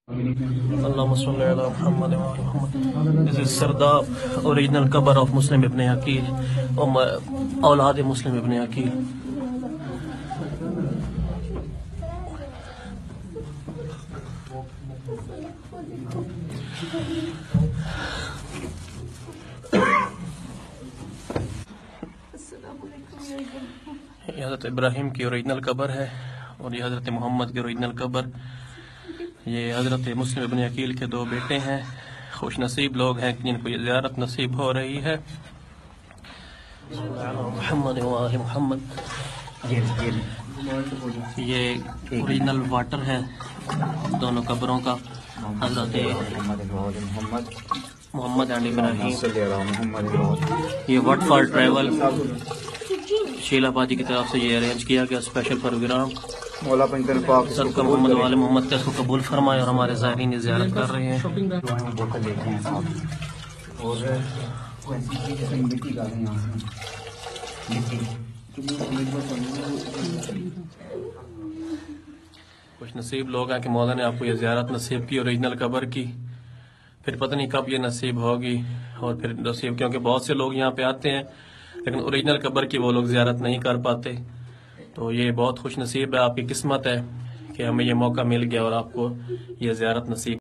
Allahumma salli ala Muhammad wa ala Muhammad. This is Sardab, original cover of Muslim Ibn Aqil, Aulad Muslim Ibn Aqil. یہ حضرت ابراہیم کی original قبر ہے اور یہ حضرت محمد کی اوریجنل قبر. یہ حضرت مسلم ابن عقیل کے دو بیٹے ہیں. خوش نصیب لوگ ہیں جن کو یہ زیارت نصیب ہو رہی ہے. محمد و آل محمد. یہ اوریجنل واٹر ہے دونوں قبروں کا. حضرت محمد اینڈ ابراہیم. یہ وٹ فار ٹریول شیلا بادی کی طرف سے یہ ارینج کیا گیا اسپیشل پروگرام. صدقہ محمد والے محمد کا اس کو قبول فرمائے اور ہمارے زائرین زیارت کر رہے ہیں. کچھ نصیب لوگ ہیں کہ مولا نے آپ کو یہ زیارت نصیب کی اوریجنل قبر کی. پھر پتہ نہیں کب یہ نصیب ہوگی اور پھر نصیب، کیونکہ بہت سے لوگ یہاں پہ آتے ہیں لیکن اوریجنل قبر کی وہ لوگ زیارت نہیں کر پاتے. تو یہ بہت خوش نصیب ہے، آپ کی قسمت ہے کہ ہمیں یہ موقع مل گیا اور آپ کو یہ زیارت نصیب